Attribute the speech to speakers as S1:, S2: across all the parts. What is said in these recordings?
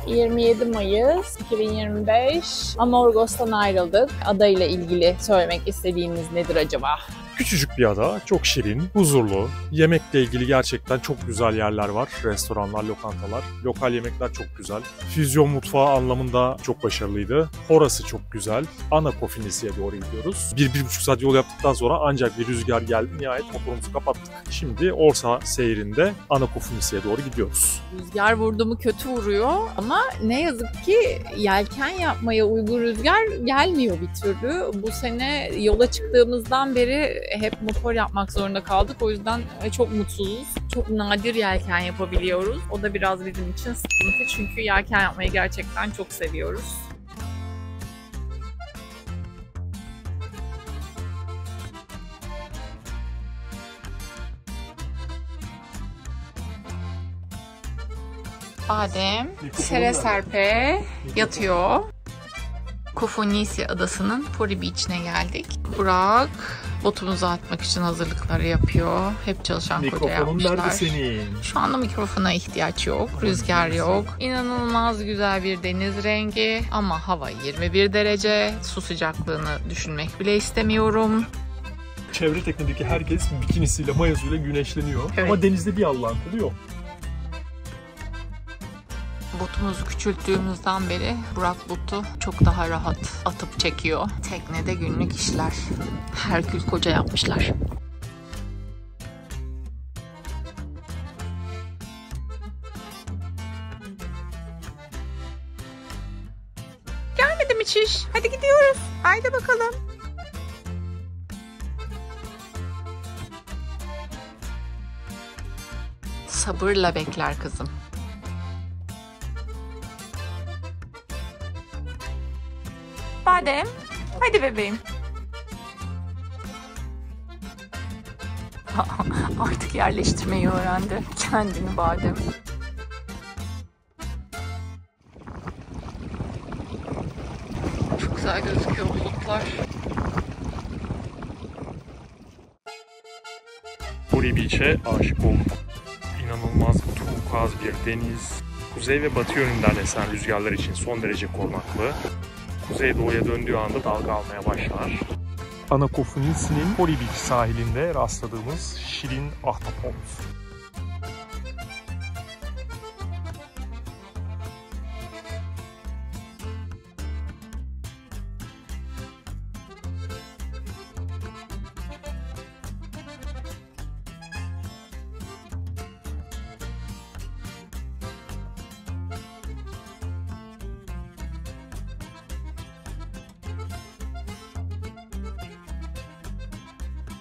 S1: 27 Mayıs 2025. Amorgos'tan ayrıldık. Adayla ilgili söylemek istediğiniz nedir acaba?
S2: Küçücük bir ada, çok şirin, huzurlu. Yemekle ilgili gerçekten çok güzel yerler var. Restoranlar, lokantalar. Lokal yemekler çok güzel. Füzyon mutfağı anlamında çok başarılıydı. Orası çok güzel. Anakofinisi'ye doğru gidiyoruz. 1-1,5 saat yol yaptıktan sonra ancak bir rüzgar geldi. Nihayet motorumuzu kapattık. Şimdi Orsa seyrinde Anakofinisi'ye doğru gidiyoruz.
S1: Rüzgar vurdu mu kötü vuruyor ama ne yazık ki yelken yapmaya uygun rüzgar gelmiyor bir türlü. Bu sene yola çıktığımızdan beri hep motor yapmak zorunda kaldık. O yüzden çok mutsuzuz. Çok nadir yelken yapabiliyoruz. O da biraz bizim için sıkıntı. Çünkü yelken yapmayı gerçekten çok seviyoruz. Adem sere serpe yatıyor. Kofonisi adasının Pori Beach'ine geldik. Burak botumuzu atmak için hazırlıkları yapıyor. Hep çalışan koca yapmışlar.
S2: Mikrofonun nerede senin?
S1: Şu anda mikrofona ihtiyaç yok. Rüzgar yok. İnanılmaz güzel bir deniz rengi ama hava 21 derece. Su sıcaklığını düşünmek bile istemiyorum.
S2: Çevre teknedeki herkes bikinisiyle, mayosuyla güneşleniyor.
S1: Evet.
S2: Ama denizde bir Allah'ın kulu yok.
S1: Botumuzu küçülttüğümüzden beri Burak botu çok daha rahat atıp çekiyor. Teknede günlük işler. Herkül koca yapmışlar. Gelmedi mi çiş? Hadi gidiyoruz. Haydi bakalım. Sabırla bekler kızım. Badem, hadi bebeğim. Artık yerleştirmeyi öğrendi kendini Badem. Çok güzel gözüküyor bulutlar.
S2: Pori Beach'e aşık oldum. İnanılmaz turkuaz bir deniz. Kuzey ve batı yönünden esen rüzgarlar için son derece korunaklı. Kuzeydoğuya döndüğü anda dalga almaya başlar. Anakofinisi'nin Pori Beach sahilinde rastladığımız şirin ahtapot.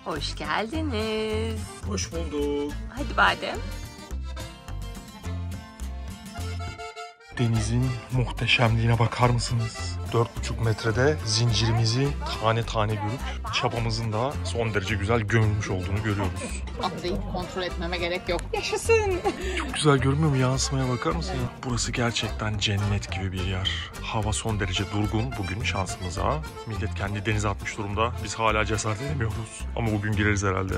S1: Hoş geldiniz.
S2: Hoş bulduk.
S1: Hadi Badem.
S2: Denizin muhteşemliğine bakar mısınız? 4,5 metrede zincirimizi tane tane görüp çabamızın da son derece güzel gömülmüş olduğunu görüyoruz.
S1: Atlayıp kontrol etmeme gerek yok. Yaşasın.
S2: Çok güzel görünmüyor mu? Yansımaya bakar mısın ya? Burası gerçekten cennet gibi bir yer. Hava son derece durgun bugün şansımıza. Millet kendi denize atmış durumda. Biz hala cesaret edemiyoruz. Ama bugün gireriz herhalde.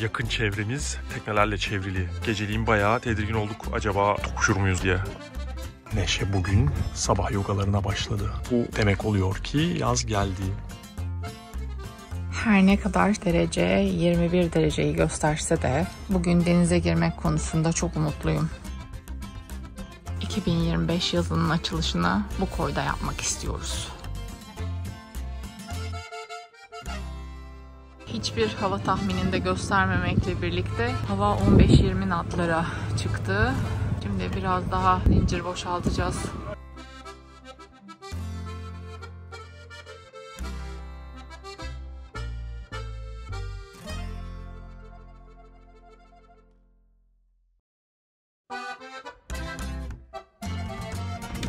S2: Yakın çevremiz teknelerle çevrili. Geceliğin bayağı tedirgin olduk. Acaba tokuşur muyuz diye. Neşe bugün sabah yogalarına başladı. Bu demek oluyor ki yaz geldi.
S1: Her ne kadar derece 21 dereceyi gösterse de bugün denize girmek konusunda çok umutluyum. 2025 yazının açılışını bu koyda yapmak istiyoruz. Hiçbir hava tahmininde göstermemekle birlikte hava 15-20 knotlara çıktı. Şimdi biraz daha zincir boşaltacağız.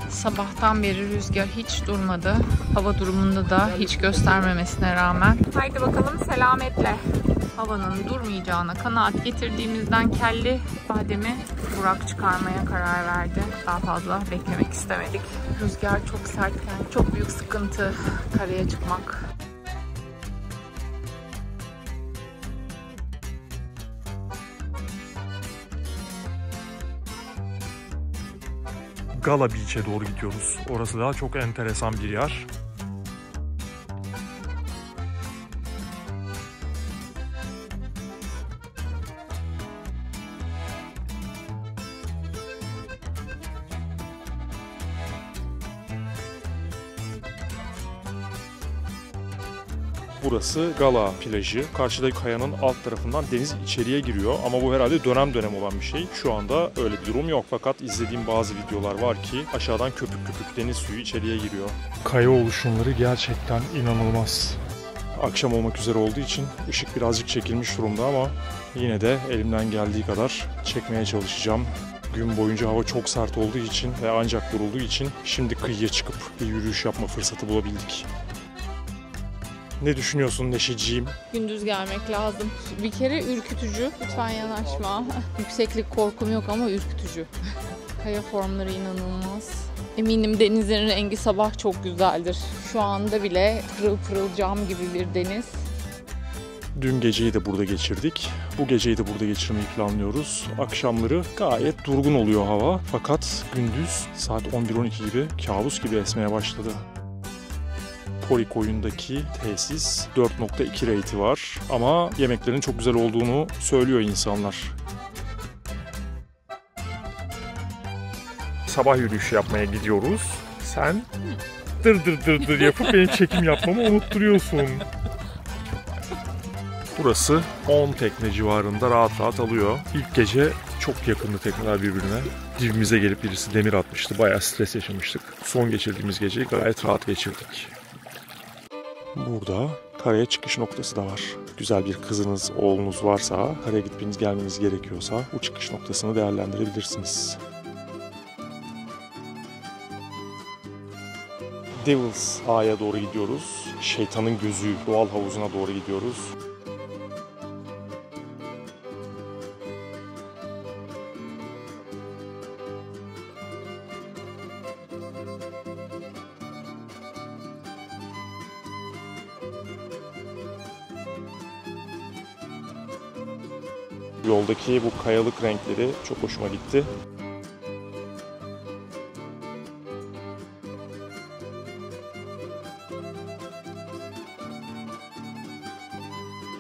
S1: Sabahtan beri rüzgar hiç durmadı. Hava durumunda da hiç göstermemesine rağmen. Haydi bakalım selametle. Havanın durmayacağına kanaat getirdiğimizden kelli bademi Burak çıkarmaya karar verdi. Daha fazla beklemek istemedik. Rüzgar çok sertken çok büyük sıkıntı karaya çıkmak.
S2: Gala Beach'e doğru gidiyoruz. Orası da çok enteresan bir yer. Burası Gala plajı. Karşıdaki kayanın alt tarafından deniz içeriye giriyor. Ama bu herhalde dönem dönem olan bir şey. Şu anda öyle bir durum yok. Fakat izlediğim bazı videolar var ki aşağıdan köpük köpük deniz suyu içeriye giriyor. Kaya oluşumları gerçekten inanılmaz. Akşam olmak üzere olduğu için ışık birazcık çekilmiş durumda ama yine de elimden geldiği kadar çekmeye çalışacağım. Gün boyunca hava çok sert olduğu için ve ancak durulduğu için şimdi kıyıya çıkıp bir yürüyüş yapma fırsatı bulabildik. Ne düşünüyorsun Neşeciğim?
S1: Gündüz gelmek lazım. Bir kere ürkütücü. Lütfen yanaşma. Yükseklik korkum yok ama ürkütücü. Kaya formları inanılmaz. Eminim denizin rengi sabah çok güzeldir. Şu anda bile pırıl pırıl cam gibi bir deniz.
S2: Dün geceyi de burada geçirdik. Bu geceyi de burada geçirmeyi planlıyoruz. Akşamları gayet durgun oluyor hava. Fakat gündüz saat 11-12 gibi kabus gibi esmeye başladı. Pori koyundaki tesis 4.2 rate'i var ama yemeklerin çok güzel olduğunu söylüyor insanlar. Sabah yürüyüşü yapmaya gidiyoruz. Sen dır dır dır dır yapıp beni çekim yapmamı unutturuyorsun. Burası 10 tekne civarında rahat rahat alıyor. İlk gece çok yakındı tekneler birbirine. Dibimize gelip birisi demir atmıştı. Bayağı stres yaşamıştık. Son geçirdiğimiz geceyi gayet rahat geçirdik. Burada karaya çıkış noktası da var. Güzel bir kızınız, oğlunuz varsa, karaya gitmeniz gelmeniz gerekiyorsa bu çıkış noktasını değerlendirebilirsiniz. Devil's Eye'a doğru gidiyoruz. Şeytanın Gözü doğal havuzuna doğru gidiyoruz. Yoldaki bu kayalık renkleri çok hoşuma gitti.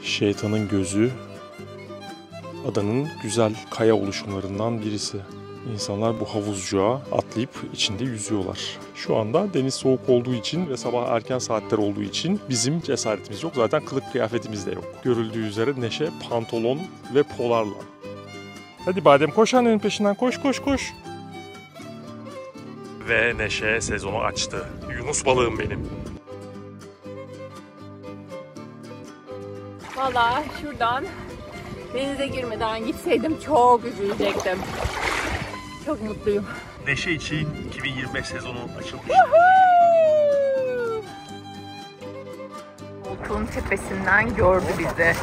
S2: Şeytanın Gözü adanın güzel kaya oluşumlarından birisi. İnsanlar bu havuzcuğa atlayıp içinde yüzüyorlar. Şu anda deniz soğuk olduğu için ve sabah erken saatler olduğu için bizim cesaretimiz yok. Zaten kılık kıyafetimiz de yok. Görüldüğü üzere Neşe pantolon ve polarla. Hadi Badem koş annenin peşinden koş koş koş. Ve Neşe sezonu açtı. Yunus balığım benim.
S1: Valla şuradan denize girmeden gitseydim çok üzülecektim. Çok mutluyum.
S2: Neşe için 2025 sezonu açılmış.
S1: Koltuğun tepesinden gördü bizi.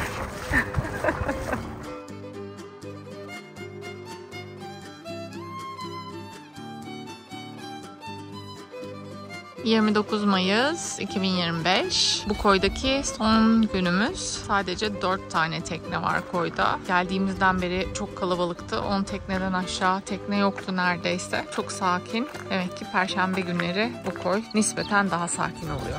S1: 29 Mayıs 2025. Bu koydaki son günümüz. Sadece 4 tane tekne var koyda. Geldiğimizden beri çok kalabalıktı. 10 tekneden aşağı tekne yoktu neredeyse. Çok sakin. Demek ki Perşembe günleri bu koy nispeten daha sakin oluyor.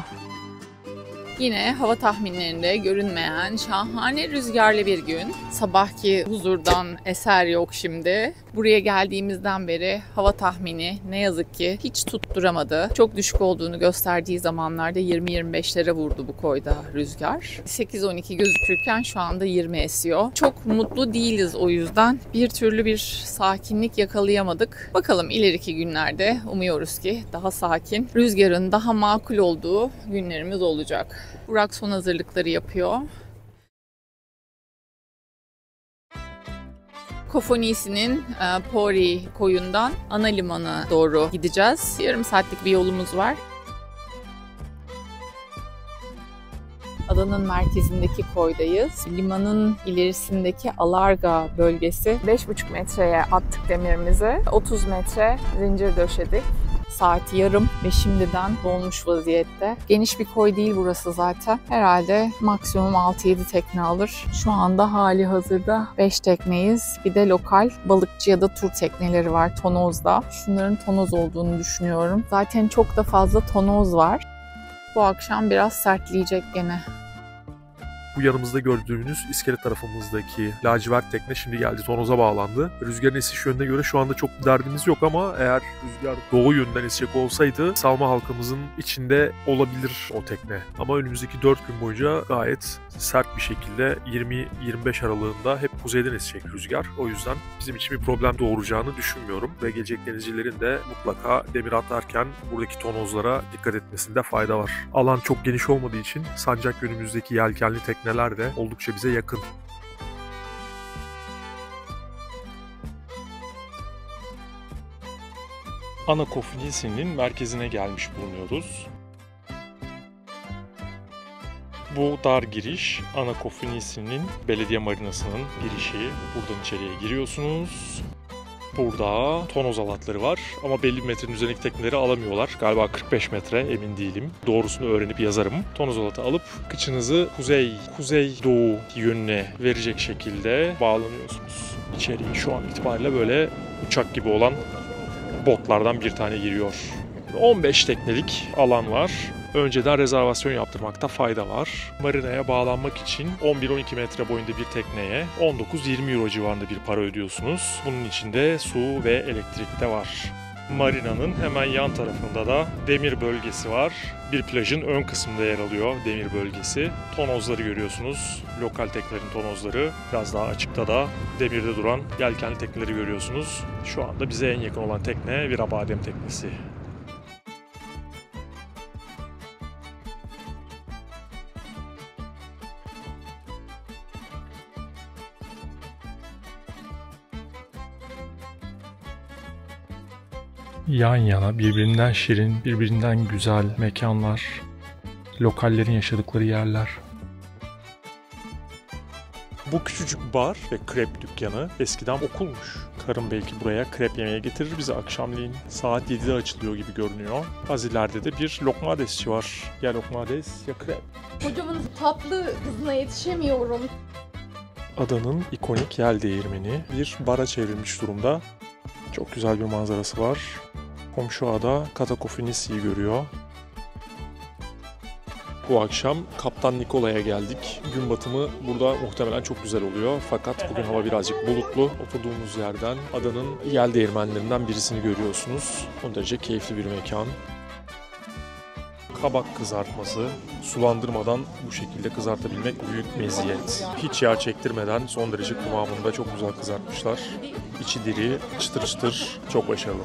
S1: Yine hava tahminlerinde görünmeyen şahane rüzgarlı bir gün. Sabahki huzurdan eser yok şimdi. Buraya geldiğimizden beri hava tahmini ne yazık ki hiç tutturamadı. Çok düşük olduğunu gösterdiği zamanlarda 20-25'lere vurdu bu koyda rüzgar. 8-12 gözükürken şu anda 20 esiyor. Çok mutlu değiliz o yüzden. Bir türlü bir sakinlik yakalayamadık. Bakalım ileriki günlerde umuyoruz ki daha sakin, rüzgarın daha makul olduğu günlerimiz olacak. Burak son hazırlıkları yapıyor. Kofonisi'nin Pori koyundan ana limana doğru gideceğiz. Yarım saatlik bir yolumuz var. Adanın merkezindeki koydayız. Limanın ilerisindeki Alarga bölgesi. 5,5 metreye attık demirimizi. 30 metre zincir döşedik. Saat yarım ve şimdiden dolmuş vaziyette. Geniş bir koy değil burası zaten. Herhalde maksimum 6-7 tekne alır. Şu anda hali hazırda 5 tekneyiz. Bir de lokal balıkçı ya da tur tekneleri var tonozda. Şunların tonoz olduğunu düşünüyorum. Zaten çok da fazla tonoz var. Bu akşam biraz sertleyecek gene.
S2: Bu yanımızda gördüğünüz iskele tarafımızdaki lacivert tekne şimdi geldi, tonoza bağlandı. Rüzgarın esiş yönüne göre şu anda çok bir derdimiz yok ama eğer rüzgar doğu yönden esecek olsaydı salma halkamızın içinde olabilir o tekne. Ama önümüzdeki 4 gün boyunca gayet sert bir şekilde 20-25 aralığında hep kuzeyden esecek rüzgar. O yüzden bizim için bir problem doğuracağını düşünmüyorum ve gelecek denizcilerin de mutlaka demir atlarken buradaki tonozlara dikkat etmesinde fayda var. Alan çok geniş olmadığı için sancak yönümüzdeki yelkenli tekneler de oldukça bize yakın. Anakofinisi'nin merkezine gelmiş bulunuyoruz. Bu dar giriş Anakofinisi'nin belediye marinasının girişi. Buradan içeriye giriyorsunuz. Burada tonoz alatları var ama belli bir metrenin üzerindeki tekneleri alamıyorlar. Galiba 45 metre, emin değilim. Doğrusunu öğrenip yazarım. Tonoz alatı alıp kıçınızı kuzey-doğu yönüne verecek şekilde bağlanıyorsunuz. İçeriye şu an itibariyle böyle uçak gibi olan botlardan bir tane giriyor. 15 teknelik alan var. Önceden rezervasyon yaptırmakta fayda var. Marinaya bağlanmak için 11-12 metre boyunda bir tekneye 19-20 euro civarında bir para ödüyorsunuz. Bunun içinde su ve elektrik de var. Marinanın hemen yan tarafında da demir bölgesi var. Bir plajın ön kısmında yer alıyor demir bölgesi. Tonozları görüyorsunuz. Lokal teknelerin tonozları. Biraz daha açıkta da demirde duran yelkenli tekneleri görüyorsunuz. Şu anda bize en yakın olan tekne bir Abadem teknesi. Yan yana birbirinden şirin, birbirinden güzel mekanlar, lokallerin yaşadıkları yerler. Bu küçücük bar ve krep dükkanı eskiden okulmuş. Karım belki buraya krep yemeye getirir bizi akşamleyin. Saat 7'de açılıyor gibi görünüyor. Az ileride de bir lokmadesçi var. Ya lokmades ya krep.
S1: Hocamın tatlı hızına yetişemiyorum.
S2: Adanın ikonik yel değirmeni bir bara çevrilmiş durumda. Çok güzel bir manzarası var. Komşu ada Katakofinisi'yi görüyor. Bu akşam Kaptan Nikola'ya geldik. Gün batımı burada muhtemelen çok güzel oluyor. Fakat bugün hava birazcık bulutlu. Oturduğumuz yerden adanın yel değirmenlerinden birisini görüyorsunuz. O derece keyifli bir mekan. Kabak kızartması, sulandırmadan bu şekilde kızartabilmek büyük meziyet. Hiç yağ çektirmeden son derece kıvamında çok güzel kızartmışlar. İçi diri, çıtır çıtır, çok başarılı.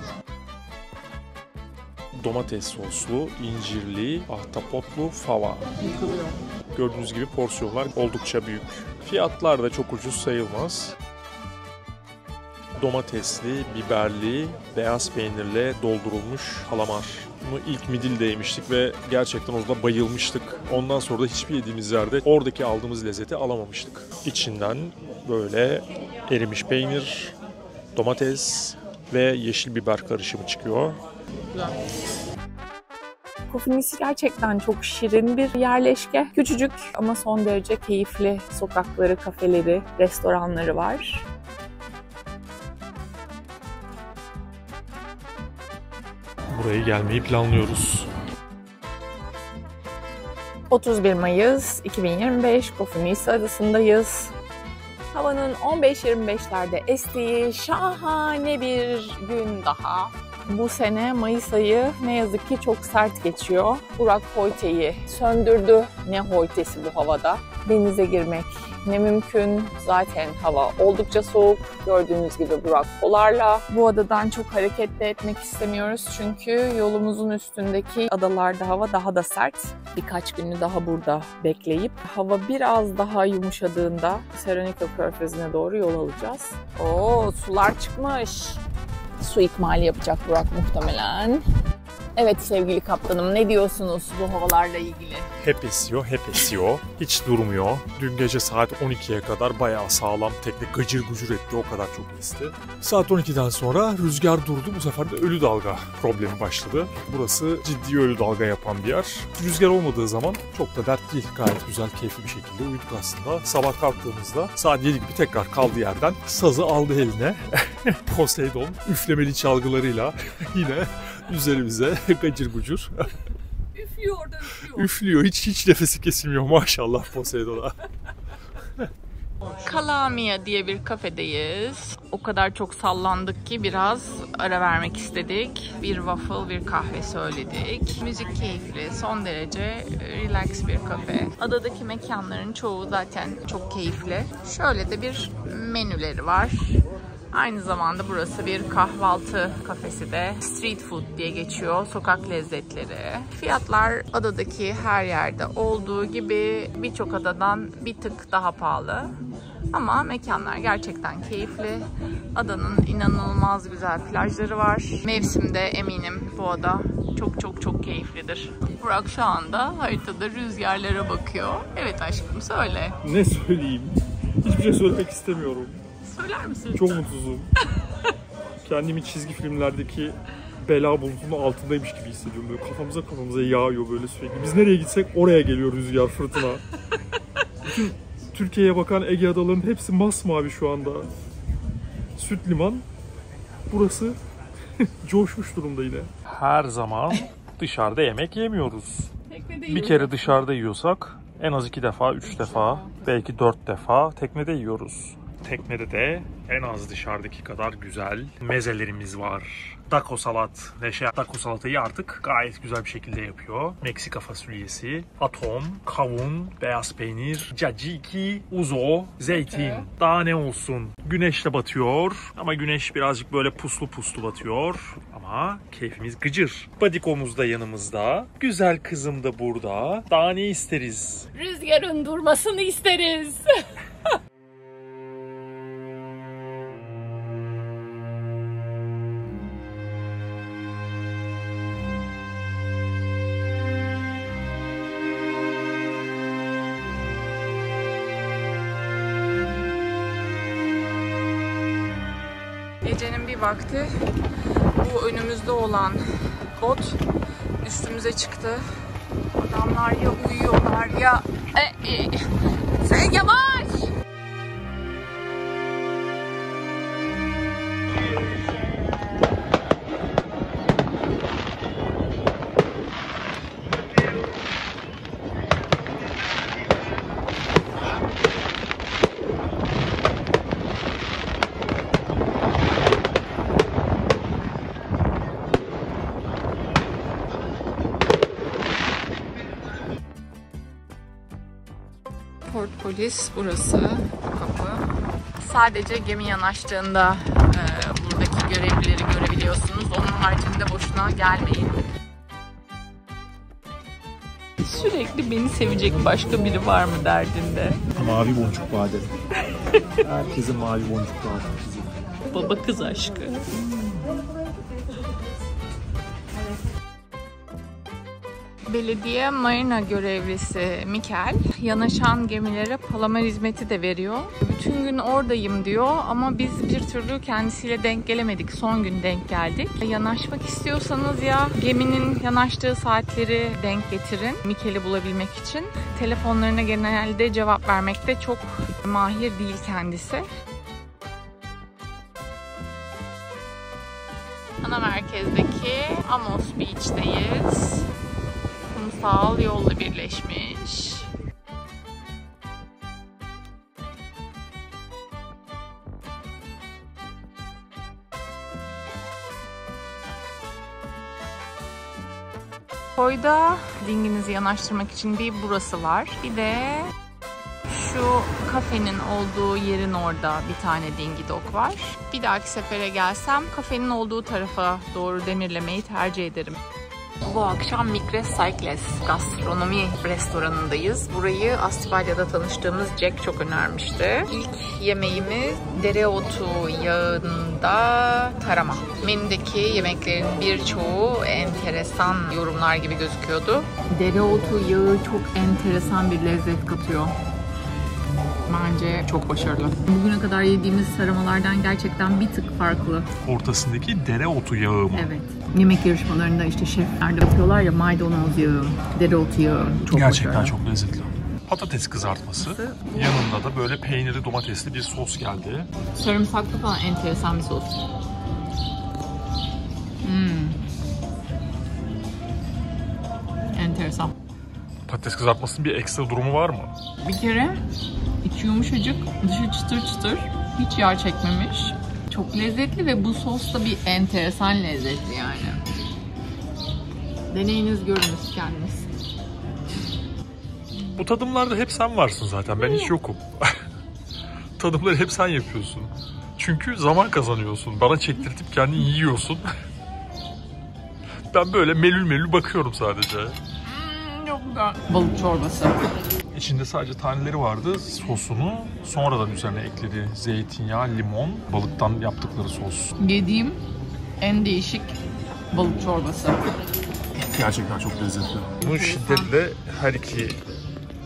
S2: Domates soslu, incirli, ahtapotlu fava. Gördüğünüz gibi porsiyonlar oldukça büyük. Fiyatlar da çok ucuz sayılmaz. Domatesli, biberli, beyaz peynirle doldurulmuş kalamar. Bunu ilk Midil'de yemiştik ve gerçekten orada bayılmıştık. Ondan sonra da hiçbir yediğimiz yerde oradaki aldığımız lezzeti alamamıştık. İçinden böyle erimiş peynir, domates ve yeşil biber karışımı çıkıyor.
S1: Kofinisi gerçekten çok şirin bir yerleşke. Küçücük ama son derece keyifli sokakları, kafeleri, restoranları var.
S2: Buraya gelmeyi planlıyoruz.
S1: 31 Mayıs 2025 Kofinisi Adası'ndayız. Havanın 15-25'lerde estiği şahane bir gün daha. Bu sene Mayıs ayı ne yazık ki çok sert geçiyor. Burak Hoyte'yi söndürdü. Ne Hoyte'si bu havada. Denize girmek ne mümkün. Zaten hava oldukça soğuk. Gördüğünüz gibi Burak Polar'la. Bu adadan çok hareket de etmek istemiyoruz. Çünkü yolumuzun üstündeki adalarda hava daha da sert. Birkaç günü daha burada bekleyip hava biraz daha yumuşadığında Serenika Körfezi'ne doğru yol alacağız. Oo, sular çıkmış. Su ikmali yapacak Burak muhtemelen. Evet sevgili kaptanım, ne diyorsunuz bu havalarla ilgili?
S2: Hep esiyor, hep esiyor. Hiç durmuyor. Dün gece saat 12'ye kadar bayağı sağlam tekne gıcır gucur etti. O kadar çok esti. Saat 12'den sonra rüzgar durdu. Bu sefer de ölü dalga problemi başladı. Burası ciddi ölü dalga yapan bir yer. Rüzgar olmadığı zaman çok da dert değil. Gayet güzel, keyifli bir şekilde uyuduk aslında. Sabah kalktığımızda saat 7 gibi tekrar kaldığı yerden sazı aldı eline. Poseidon üflemeli çalgılarıyla yine üzerimize gacır gucur.
S1: Üflüyor da üflüyor.
S2: Üflüyor. Hiç nefesi kesilmiyor maşallah Poseidon'a.
S1: Calamia diye bir kafedeyiz. O kadar çok sallandık ki biraz ara vermek istedik. Bir waffle, bir kahve söyledik. Müzik keyifli, son derece relax bir kafe. Adadaki mekanların çoğu zaten çok keyifli. Şöyle de bir menüleri var. Aynı zamanda burası bir kahvaltı kafesi de. Street food diye geçiyor. Sokak lezzetleri. Fiyatlar adadaki her yerde olduğu gibi birçok adadan bir tık daha pahalı. Ama mekanlar gerçekten keyifli. Adanın inanılmaz güzel plajları var. Mevsimde eminim bu ada çok keyiflidir. Burak şu anda haritada rüzgarlara bakıyor. Evet aşkım söyle.
S2: Ne söyleyeyim? Hiçbir şey söylemek istemiyorum.
S1: Söyler misin?
S2: Çok mutsuzum. Kendimi çizgi filmlerdeki bela bulutunun altındaymış gibi hissediyorum. Böyle kafamıza yağıyor böyle sürekli. Biz nereye gitsek oraya geliyor rüzgar, fırtına. Bütün Türkiye'ye bakan Ege adalarının hepsi masmavi şu anda. Süt liman. Burası coşmuş durumda yine. Her zaman dışarıda yemek yemiyoruz. Bir kere dışarıda yiyorsak en az 2 defa, 3 defa, belki 4 defa teknede yiyoruz. Teknede de en az dışarıdaki kadar güzel mezelerimiz var. Taco salat. Neşe taco salatayı artık gayet güzel bir şekilde yapıyor. Meksika fasulyesi, atom, kavun, beyaz peynir, caciki, uzo, zeytin. Daha ne olsun. Güneş de batıyor ama güneş birazcık böyle puslu batıyor. Ama keyfimiz gıcır. Badikomuz da yanımızda. Güzel kızım da burada. Daha ne isteriz?
S1: Rüzgarın durmasını isteriz. Gecenin bir vakti bu önümüzde olan bot üstümüze çıktı. Adamlar ya uyuyorlar ya... Sen yavaş! Port Polis burası, kapı. Sadece gemi yanaştığında buradaki görevlileri görebiliyorsunuz. Onun haricinde boşuna gelmeyin. Sürekli beni sevecek başka biri var mı derdinde?
S2: Mavi boncuk badem. Herkesin mavi boncuk badem.
S1: Baba kız aşkı. Belediye marina görevlisi Mikel yanaşan gemilere palamer hizmeti de veriyor. Bütün gün oradayım diyor ama biz bir türlü kendisiyle denk gelemedik. Son gün denk geldik. Yanaşmak istiyorsanız ya geminin yanaştığı saatleri denk getirin Mikel'i bulabilmek için. Telefonlarına genelde cevap vermekte çok mahir değil kendisi. Ana merkezdeki Amos Beach'teyiz. Kumsal yolla birleşmiş. Koyda dinginizi yanaştırmak için bir burası var. Bir de şu kafenin olduğu yerin orada bir tane dingi dok var. Bir dahaki sefere gelsem kafenin olduğu tarafa doğru demirlemeyi tercih ederim. Bu akşam Migres Cycles gastronomi restoranındayız. Burayı Astibalya'da tanıştığımız Jack çok önermişti. İlk yemeğimiz dereotu yağında tarama. Menüdeki yemeklerin birçoğu enteresan yorumlar gibi gözüküyordu. Dereotu yağı çok enteresan bir lezzet katıyor. Bence çok başarılı. Bugüne kadar yediğimiz saramalardan gerçekten bir tık farklı.
S2: Ortasındaki dereotu yağı mı?
S1: Evet. Yemek yarışmalarında işte şefler de yapıyorlar ya, maydanoz yağı, dereotu yağı. Çok
S2: Gerçekten
S1: başarılı.
S2: çok lezzetli. Patates kızartması. Yanında da böyle peynirli domatesli bir sos geldi.
S1: Sarımsaklı falan enteresan bir sos. Enteresan.
S2: Patates kızartmasının bir ekstra durumu var mı?
S1: Bir kere içi yumuşacık, dışı çıtır çıtır. Hiç yağ çekmemiş. Çok lezzetli ve bu sos da bir enteresan lezzetli yani. Deneyiniz, görünüz kendiniz.
S2: Bu tadımlarda hep sen varsın zaten. Ben hiç yokum. Tadımları hep sen yapıyorsun. Çünkü zaman kazanıyorsun. Bana çektirtip kendin yiyorsun. Ben böyle melül melül bakıyorum sadece.
S1: Çok güzel. Balık çorbası.
S2: İçinde sadece taneleri vardı. Sosunu sonradan üzerine ekledi. Zeytinyağı, limon, balıktan yaptıkları sos.
S1: Yediğim en değişik balık çorbası.
S2: Gerçekten çok lezzetli. Bunu şiddetle her iki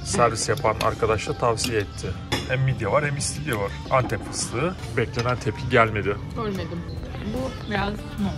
S2: servis yapan arkadaş da tavsiye etti. Hem midye var hem istiridye var. Antep fıstığı. Beklenen tepki gelmedi.
S1: Görmedim. Bu biraz no.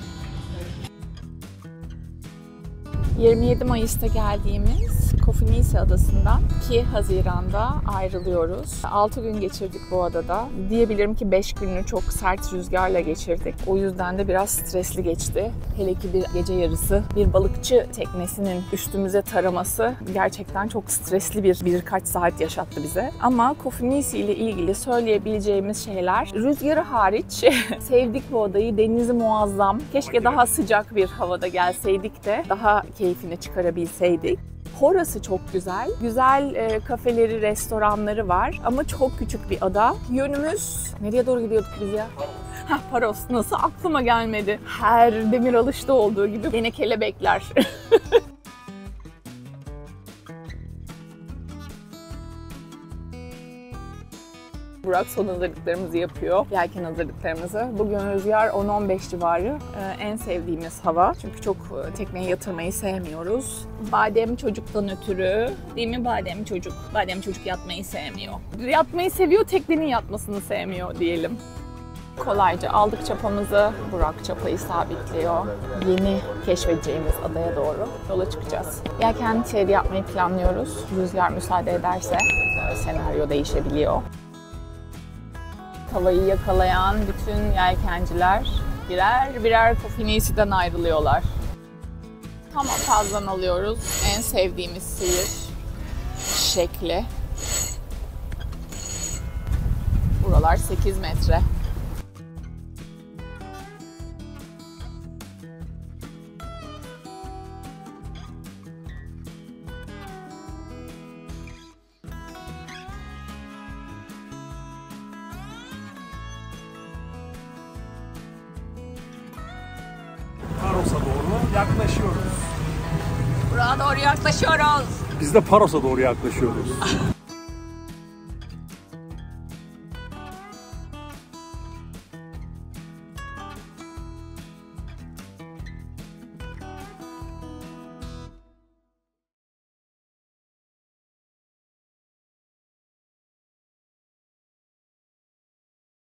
S1: 27 Mayıs'ta geldiğimiz Kofinisi Adası'ndan 2 Haziran'da ayrılıyoruz. 6 gün geçirdik bu adada. Diyebilirim ki 5 gününü çok sert rüzgarla geçirdik. O yüzden de biraz stresli geçti. Hele ki bir gece yarısı bir balıkçı teknesinin üstümüze taraması gerçekten çok stresli birkaç saat yaşattı bize. Ama Kofinisi ile ilgili söyleyebileceğimiz şeyler, rüzgarı hariç sevdik bu adayı. Denizi muazzam. Keşke daha sıcak bir havada gelseydik de daha keyfini çıkarabilseydik. Orası çok güzel. Güzel kafeleri, restoranları var ama çok küçük bir ada. Yönümüz nereye doğru gidiyorduk biz ya? Paros, nasıl aklıma gelmedi. Her demir alışta olduğu gibi yine kelebekler. Burak son hazırlıklarımızı yapıyor. Yelken hazırlıklarımızı. Bugün rüzgar 10-15 civarı. En sevdiğimiz hava. Çünkü çok tekneye yatırmayı sevmiyoruz. Badem çocuktan ötürü. Değil mi badem çocuk? Badem çocuk yatmayı sevmiyor. Yatmayı seviyor, teknenin yatmasını sevmiyor diyelim. Kolayca aldık çapamızı. Burak çapayı sabitliyor. Yeni keşfedeceğimiz adaya doğru yola çıkacağız. Yelken seyri yapmayı planlıyoruz. Rüzgar müsaade ederse senaryo değişebiliyor. Havayı yakalayan bütün yelkenciler birer birer Kofinisi'den ayrılıyorlar. Tam fazladan alıyoruz. En sevdiğimiz seyir şekli. Buralar 8 metre.
S2: Paros'a doğru yaklaşıyoruz.
S1: Buraya doğru yaklaşıyoruz.
S2: Biz de Paros'a doğru yaklaşıyoruz.